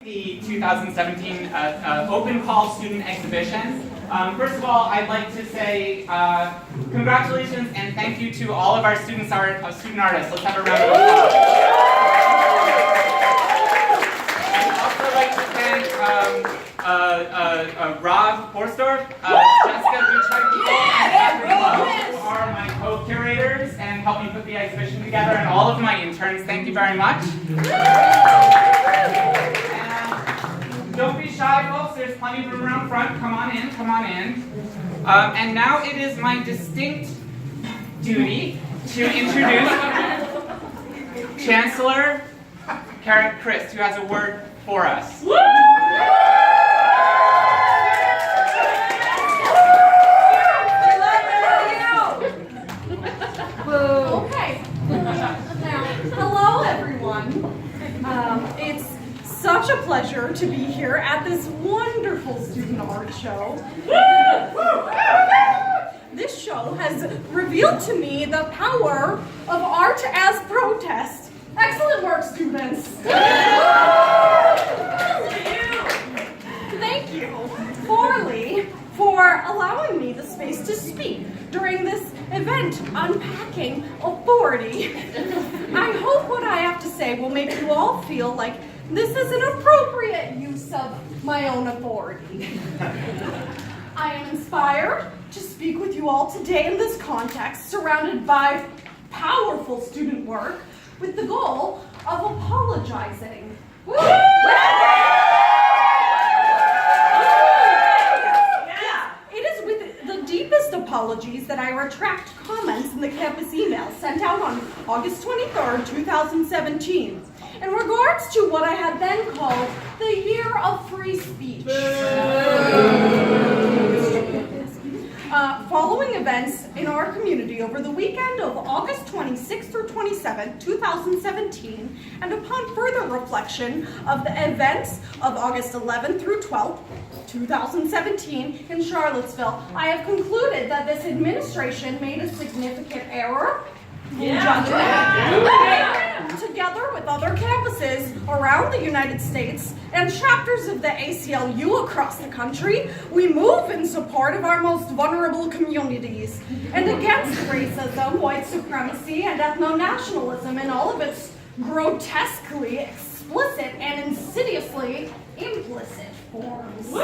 The 2017 Open Call Student Exhibition. First of all, I'd like to say congratulations and thank you to all of our student artists. Let's have a round of applause. I'd also like to thank Rob Forsdorf, Jessica Duchecki, and Catherine Lowe, who are my co-curators and helped me put the exhibition together, and all of my interns. Thank you very much. Don't be shy, folks. There's plenty of room around front. Come on in, come on in. And now it is my distinct duty to introduce Chancellor Karen Christ, who has a word for us. Okay. Now, hello, everyone. It's such a pleasure to be here at this wonderful student art show. This show has revealed to me the power of art as protest. Excellent work, students. Thank you, Forley, for allowing me the space to speak during this event, Unpacking Authority. I hope what I have to say will make you all feel like this is an appropriate use of my own authority. I am inspired to speak with you all today in this context, surrounded by powerful student work, with the goal of apologizing. It is with the deepest apologies that I retract comments in the campus email sent out on August 23rd, 2017. In regards to what I had then called the Year of Free Speech. Following events in our community over the weekend of August 26th through 27th, 2017, and upon further reflection of the events of August 11th through 12th, 2017 in Charlottesville, I have concluded that this administration made a significant error in judgment. Together with other campuses around the United States and chapters of the ACLU across the country, we move in support of our most vulnerable communities and against racism, white supremacy, and ethno-nationalism in all of its grotesquely explicit and insidiously implicit forms. Weeks ago,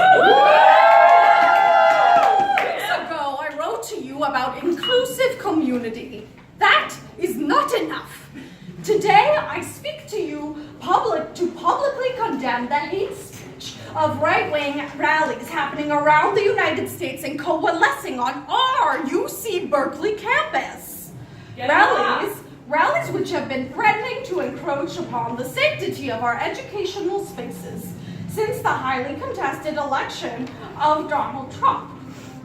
I wrote to you about inclusive community. That is not enough. Today, I speak to you to publicly condemn the hate speech of right-wing rallies happening around the United States and coalescing on our UC Berkeley campus. Rallies which have been threatening to encroach upon the sanctity of our educational spaces since the highly contested election of Donald Trump.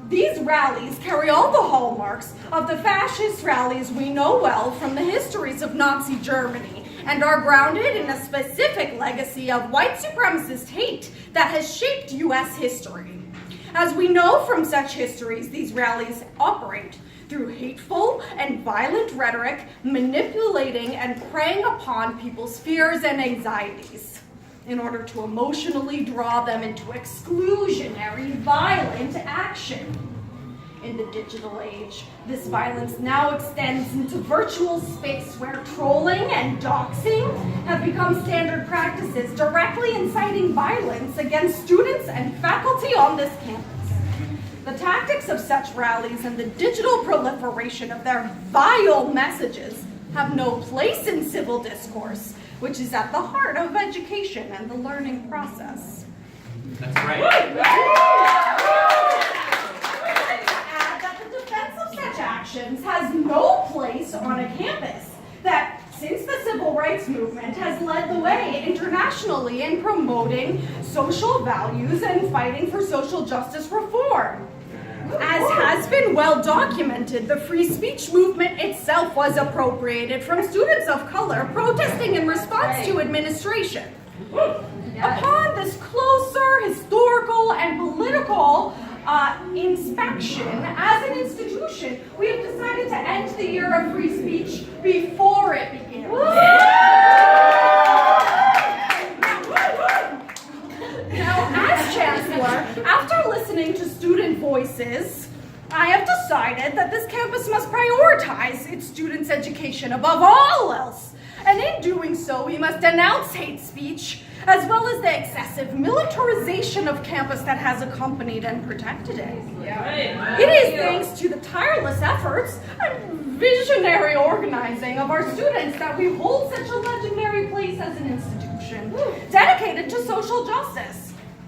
These rallies carry all the hallmarks of the fascist rallies we know well from the histories of Nazi Germany and are grounded in a specific legacy of white supremacist hate that has shaped U.S. history. As we know from such histories, these rallies operate through hateful and violent rhetoric, manipulating and preying upon people's fears and anxieties in order to emotionally draw them into exclusionary, violent action. In the digital age, this violence now extends into virtual space where trolling and doxing have become standard practices, directly inciting violence against students and faculty on this campus. The tactics of such rallies and the digital proliferation of their vile messages have no place in civil discourse, which is at the heart of education and the learning process. That's right. Add that the defense of such actions has no place on a campus that, since the civil rights movement, has led the way internationally in promoting social values and fighting for social justice reform. As has been well documented, the free speech movement itself was appropriated from students of color protesting in response to administration. Upon this closer historical and political inspection, as an institution, we have decided to end the Year of Free Speech before it begins. listening to student voices, I have decided that this campus must prioritize its students' education above all else. And in doing so, we must denounce hate speech, as well as the excessive militarization of campus that has accompanied and protected it. It is thanks to the tireless efforts and visionary organizing of our students that we hold such a legendary place as an institution dedicated to social justice.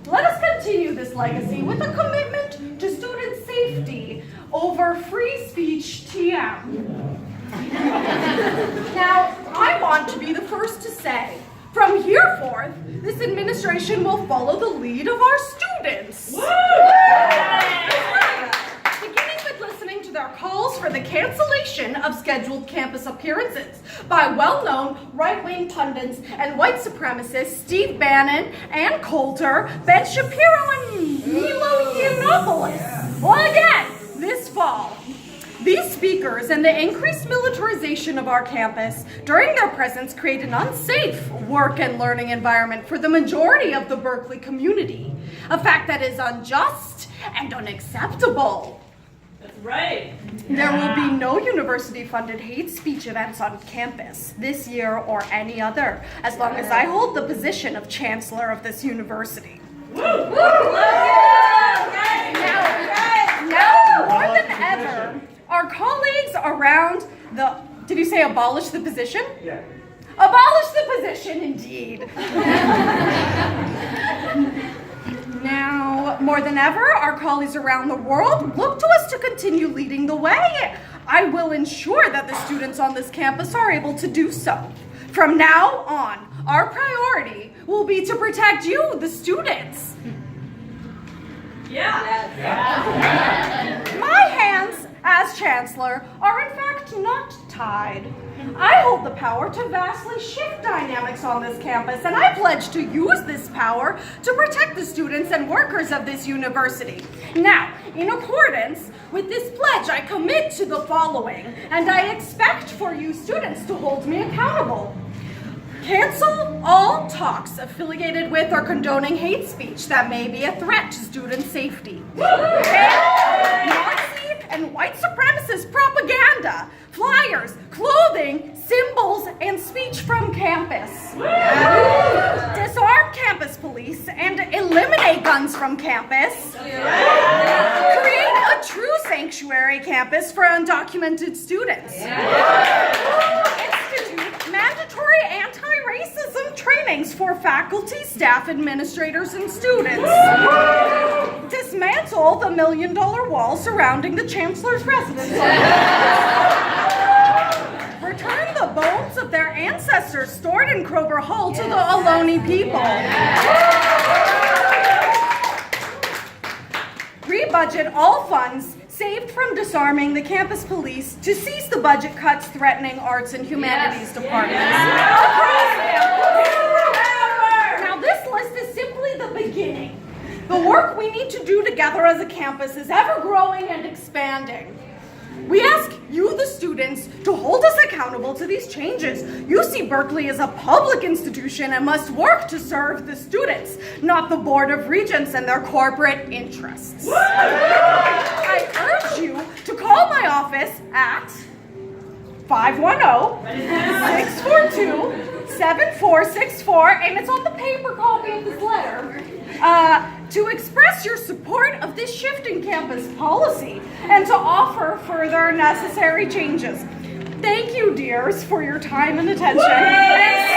Let us continue this legacy with a commitment to student safety over free speech TM. Now, I want to be the first to say, from here forth, this administration will follow the lead of our students. Beginning with listening to their calls for the cancellation of scheduled campus appearances by well-known right-wing pundits and white supremacists Steve Bannon, Ann Coulter, Ben Shapiro, and Milo Yiannopoulos. Well, again, this fall. These speakers and the increased militarization of our campus during their presence create an unsafe work and learning environment for the majority of the Berkeley community, a fact that is unjust and unacceptable. That's right. There will be no university-funded hate speech events on campus this year or any other, as long as I hold the position of Chancellor of this university. Now, more than ever, our colleagues around the... Did you say abolish the position? Yeah. Abolish the position, indeed. Now, more than ever, our colleagues around the world look to us to continue leading the way. I will ensure that the students on this campus are able to do so. From now on, our priority will be to protect you, the students. My hands, as Chancellor, are in fact not tied. I hold the power to vastly shift dynamics on this campus, and I pledge to use this power to protect the students and workers of this university. Now, in accordance with this pledge, I commit to the following, and I expect for you students to hold me accountable. Cancel all talks affiliated with or condoning hate speech that may be a threat to student safety. And Nazi and white supremacist propaganda, flyers, clothing, symbols, and speech from campus. Disarm campus police and eliminate guns from campus. Create a true sanctuary campus for undocumented students. Institute mandatory anti-racism trainings for faculty, staff, administrators, and students. Dismantle the $1 million wall surrounding the Chancellor's residence. Return the bones of their ancestors stored in Kroger Hall to the Ohlone people. Rebudget all funds saved from disarming the campus police to cease the budget cuts threatening arts and humanities departments. Now, this list is simply the beginning. The work we need to do together as a campus is ever growing and expanding. We ask you, the students, to hold us accountable to these changes. UC Berkeley is a public institution and must work to serve the students, not the Board of Regents and their corporate interests. I urge you to call my office at 510-642-7464, and it's on the paper copy of this letter, to express your support of this shift in campus policy and to offer further necessary changes. Thank you, dears, for your time and attention. Thank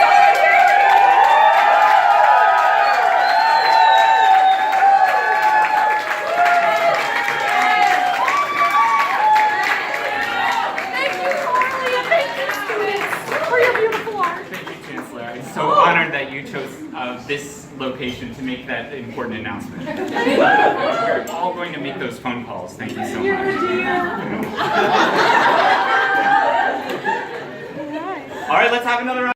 you, Carly, and thank you, students, for your beautiful art. Thank you, Chancellor. I'm so honored that you chose this location to make that important announcement. We're all going to make those phone calls. Thank you so much. You're a dear. All right, let's have another round.